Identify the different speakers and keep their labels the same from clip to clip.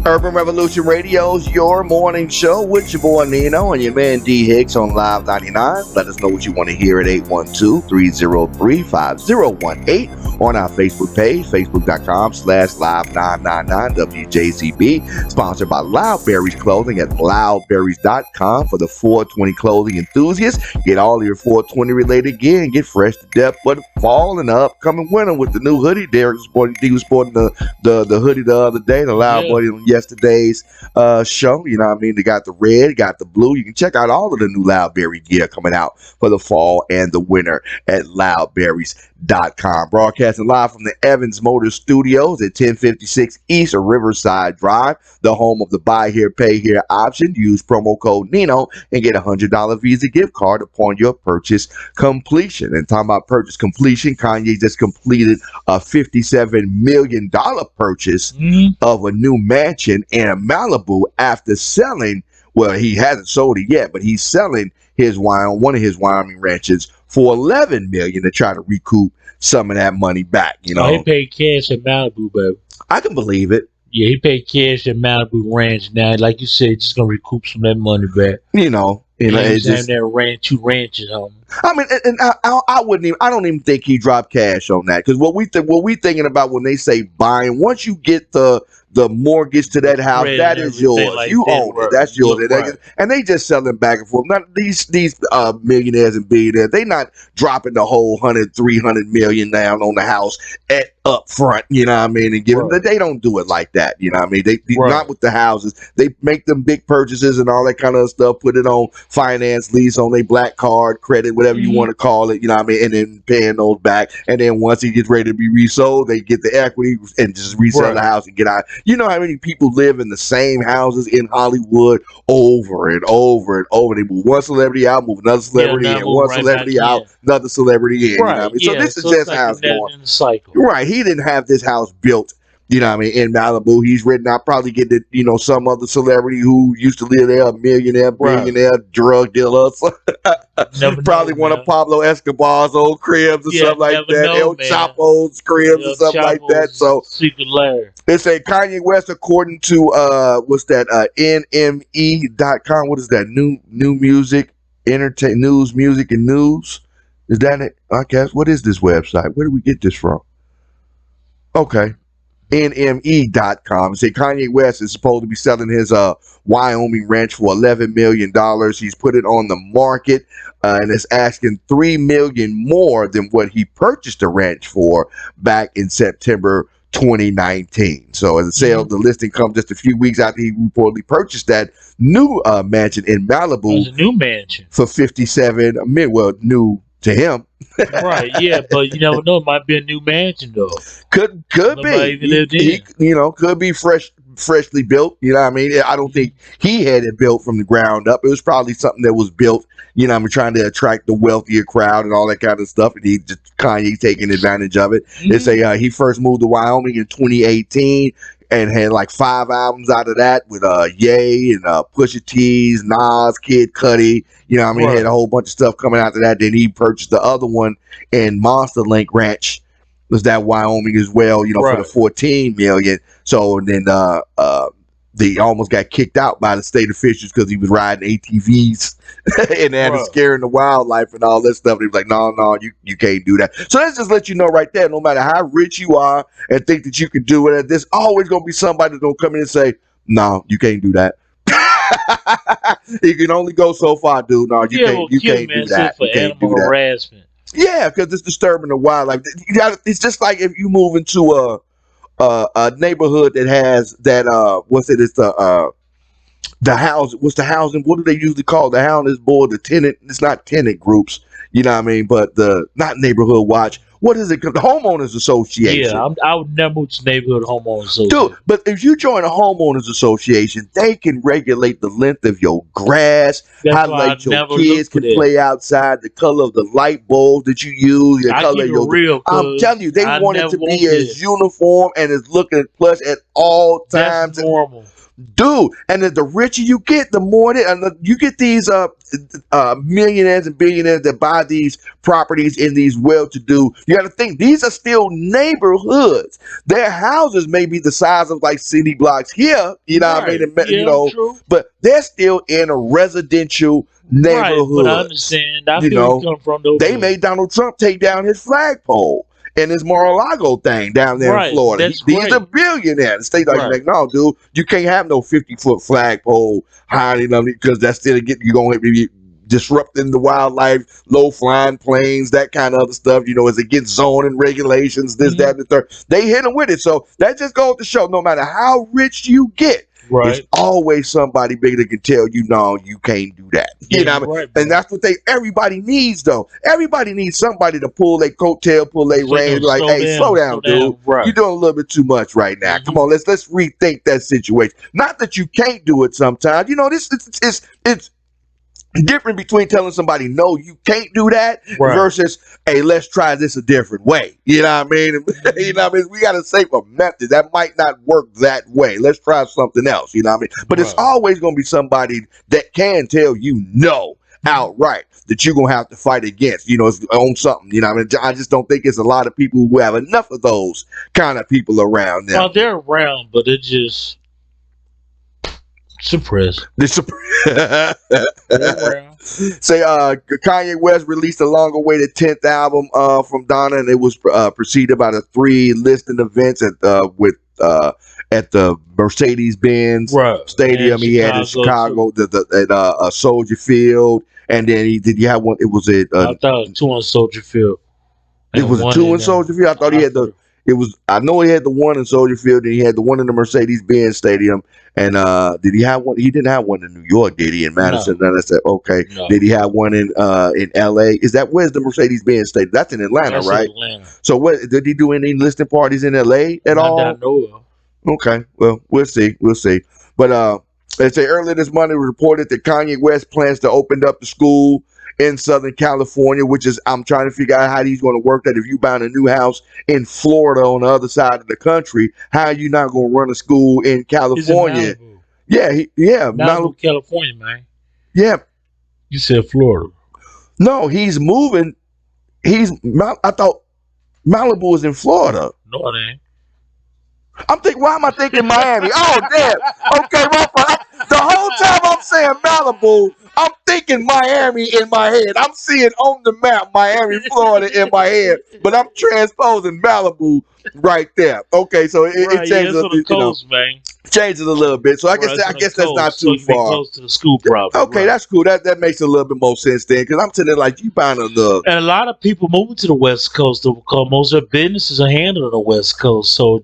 Speaker 1: Urban Revolution Radio's your morning show with your boy Nino and your man D Hicks on Live 99. Let us know what you want to hear at 812-303-5018 on our Facebook page, facebook.com/live999WJZB. Sponsored by Loudberries Clothing at loudberries.com for the 420 clothing enthusiasts. Get all your 420 related gear and get fresh to death for the fall and the upcoming winter with the new hoodie. Derek was sporting the hoodie the other day, the Loud Buddy on yesterday's show. You know what I mean? They got the red, got the blue. You can check out all of the new Loudberry gear coming out for the fall and the winter at loudberries.com. Broadcasting live from the Evans Motor Studios at 1056 East Riverside Drive, the home of the buy here, pay here option. Use promo code Nino and get a $100 Visa gift card upon your purchase completion. And talking about purchase completion, Kanye just completed a $57 million purchase of a new mansion in Malibu after selling, well, he hasn't sold it yet, but he's selling one of his Wyoming ranches for $11 million to try to recoup some of that money back. You know,
Speaker 2: he paid cash at Malibu, baby.
Speaker 1: I can believe it.
Speaker 2: Yeah, he paid cash at Malibu Ranch. Now, like you said, just gonna recoup some of that money back.
Speaker 1: You know,
Speaker 2: it's just that two ranches on.
Speaker 1: I mean, and I wouldn't even. I don't even think he dropped cash on that, because what we thinking about when they say buying, once you get the mortgage to that house, that is yours. Like you own it. That's yours. Right. And they just selling back and forth. Not these millionaires and billionaires. They not dropping the whole $300 million down on the house up front. You know what I mean? And giving they don't do it like that. You know what I mean? They not with the houses. They make them big purchases and all that kind of stuff. Put it on finance lease, on their black card, credit, whatever you want to call it. You know what I mean? And then paying those back. And then once it gets ready to be resold, they get the equity and just resell the house and get out. You know how many people live in the same houses in Hollywood over and over and over? They move one celebrity out, move another celebrity in, one celebrity out, another celebrity in. You know what I mean? So this is just how it's going. Right. He didn't have this house built, you know what I mean, in Malibu. He's written out, probably get the, some other celebrity who used to live there, a millionaire, billionaire, drug dealer. Probably one of Pablo Escobar's old cribs or something like that. El Chapo's cribs or something like that. So it's a Kanye West, according to NME.com. What is that? New music, news, music, and news. Is that it? I guess. What is this website? Where did we get this from? Okay. NME.com. Say Kanye West is supposed to be selling his Wyoming ranch for $11 million. He's put it on the market and is asking $3 million more than what he purchased the ranch for back in September 2019. So as a sale, the listing comes just a few weeks after he reportedly purchased that new mansion in Malibu.
Speaker 2: It was a new mansion
Speaker 1: for $57 million. Well, new to him.
Speaker 2: Right, yeah, but you never know. It might be a new mansion though.
Speaker 1: Could be. Could be freshly built. You know what I mean? I don't think he had it built from the ground up. It was probably something that was built, trying to attract the wealthier crowd and all that kind of stuff. And Kanye taking advantage of it. They say he first moved to Wyoming in 2018. And had like 5 albums out of that with Ye and Pusha T's, Nas, Kid Cudi. You know what I mean? He had a whole bunch of stuff coming after that. Then he purchased the other one in Monster Lake Ranch. Was that Wyoming as well, for the $14 million. So then they almost got kicked out by the state officials because he was riding ATVs and they had to scaring the wildlife and all that stuff. And he was like, no, you can't do that. So let's just let you know right there, no matter how rich you are and think that you can do it, there's always going to be somebody that's going to come in and say, no, you can't do that. You can only go so far, dude. No, you can't do that.
Speaker 2: For animal harassment.
Speaker 1: Yeah, because it's disturbing the wildlife. It's just like if you move into a neighborhood that has that the house. What's the housing? What do they usually call the housing board? The tenant. It's not tenant groups. You know what I mean? But not neighborhood watch. What is it? The homeowners association.
Speaker 2: Yeah, I would never move to neighborhood homeowners association.
Speaker 1: Dude, but if you join a homeowners association, they can regulate the length of your grass, how late your kids can play outside, the color of the light bulbs that you use, the color of your. I'm telling you, they want it to be as uniform and as looking plush at all times.
Speaker 2: That's normal.
Speaker 1: dude. And the richer you get, the more you get these millionaires and billionaires that buy these properties in these well-to-do. You got to think these are still neighborhoods. Their houses may be the size of like city blocks here, you know what I mean? And, you know,
Speaker 2: true.
Speaker 1: but they're still in a residential neighborhood.
Speaker 2: But I understand. I feel you come from those.
Speaker 1: They made Donald Trump take down his flagpole and his Mar-a-Lago thing down there in Florida. These are billionaires. They like, no, dude, you can't have no 50-foot flagpole hiding on it because that's still you're going to be disrupting the wildlife, low flying planes, that kind of other stuff, you know, as it gets zoning regulations, this, that, and the third. They hit them with it. So that just goes to show no matter how rich you get, there's always somebody bigger that can tell you, no, you can't do that. You know what I mean? And that's what everybody needs, though. Everybody needs somebody to pull their coattail, pull their reins, like, hey, slow down, dude. You're doing a little bit too much right now. Come on, let's rethink that situation. Not that you can't do it sometimes. You know, it's different between telling somebody, no, you can't do that, versus, hey, let's try this a different way. You know what I mean? You know what I mean? We got to say a method that might not work that way. Let's try something else. You know what I mean? But it's always going to be somebody that can tell you no outright, that you're going to have to fight against, you know, on something. You know what I mean? I just don't think it's a lot of people who have enough of those kind of people around now.
Speaker 2: Well, they're around, but it just suppressed.
Speaker 1: Say Kanye West released a long-awaited 10th album from Donna, and it was preceded by the 3 listing events at the Mercedes-Benz Stadium. He had in Chicago, at Soldier Field, and then did he have one? It was at
Speaker 2: I thought it was 2 on Soldier Field.
Speaker 1: It was 2 in Soldier Field. I thought he had the. It was. I know he had the one in Soldier Field, and he had the one in the Mercedes-Benz Stadium. And did he have one? He didn't have one in New York, did he? In Madison? No. Then I said, okay. No. Did he have one in L.A.? Where's the Mercedes-Benz Stadium? That's in Atlanta, right? Atlanta. So what did he do? Any listing parties in L.A. at all?
Speaker 2: I know of.
Speaker 1: Okay, well, we'll see. But they say earlier this month it was reported that Kanye West plans to open up the school in Southern California, which is, I'm trying to figure out how he's going to work that. If you buy a new house in Florida on the other side of the country, how are you not going to run a school in California?
Speaker 2: Malibu, California, man.
Speaker 1: Yeah.
Speaker 2: You said Florida.
Speaker 1: No, he's moving. I thought Malibu was in Florida.
Speaker 2: No, it ain't.
Speaker 1: Why am I thinking Miami? Oh, damn. Okay, the whole time I'm saying Malibu, I'm thinking Miami in my head. I'm seeing on the map Miami, Florida in my head, but I'm transposing Malibu right there. Okay, so it changes changes a little bit. So I guess that's not too far.
Speaker 2: Close to the school, probably.
Speaker 1: Okay, that's cool. That makes a little bit more sense then, because I'm sitting there like, you buying
Speaker 2: and a lot of people moving to the West Coast because most of their businesses are handled on the West Coast. So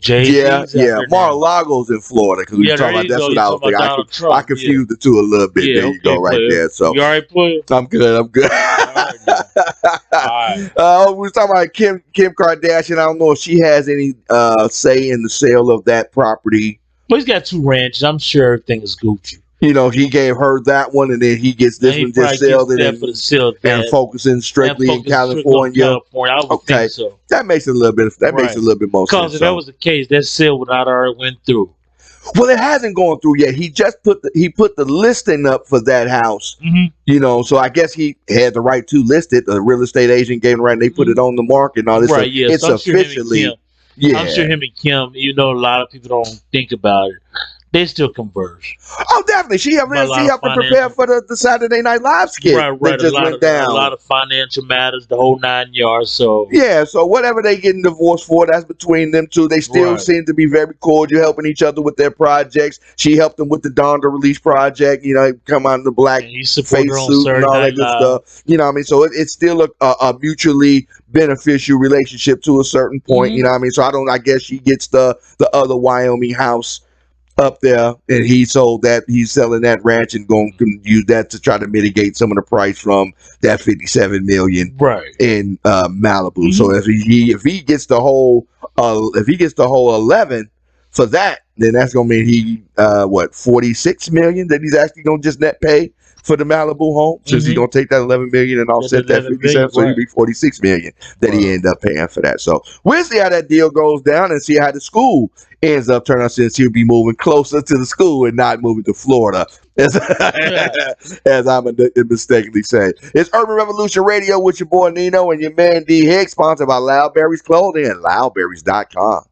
Speaker 1: Mar-a-Lago's in Florida, because we were talking about that's what I was thinking. I confused the two a little bit. There you go, right there. So
Speaker 2: you all right, player?
Speaker 1: I'm good. All right. We were talking about Kim Kardashian. I don't know if she has any say in the sale of that property.
Speaker 2: But he's got 2 ranches. I'm sure everything is Gucci.
Speaker 1: You know, he gave her that one, and then he gets this one just sold and focusing strictly in California.
Speaker 2: I would think so.
Speaker 1: That makes it a little bit. Makes a little bit more sense.
Speaker 2: Because if that was the case, that sale would not already went through.
Speaker 1: Well, it hasn't gone through yet. He just put the listing up for that house. Mm-hmm. You know, so I guess he had the right to list it. The real estate agent gave him right, and they put it on the market and all this.
Speaker 2: Right. Yeah.
Speaker 1: It's officially.
Speaker 2: I'm sure him and Kim, a lot of people don't think about it. They still converge.
Speaker 1: Oh, definitely. She helped to prepare for the Saturday Night Live skit that just went down.
Speaker 2: A lot of financial matters, the whole 9 yards. So
Speaker 1: yeah, so whatever they getting divorced for, that's between them two. They still seem to be very cordial, helping each other with their projects. She helped them with the Donda release project. You know, come out in the black face suit and all that good stuff. You know what I mean? So it's still a mutually beneficial relationship to a certain point. Mm-hmm. You know what I mean? So I guess she gets the other Wyoming house up there, and he's selling that ranch and going to use that to try to mitigate some of the price from that $57 million in Malibu. Mm-hmm. So if he gets the whole 11 for that, then that's gonna mean he $46 million that he's actually gonna just net pay for the Malibu home, since he's gonna take that 11 million and offset that 57, so he'd be 46 million that he ended up paying for that. So we'll see how that deal goes down and see how the school ends up turning out, since he'll be moving closer to the school and not moving to Florida, as I mistakenly say. It's Urban Revolution Radio with your boy Nino and your man D Hicks, sponsored by Loudberries Clothing and loudberries.com.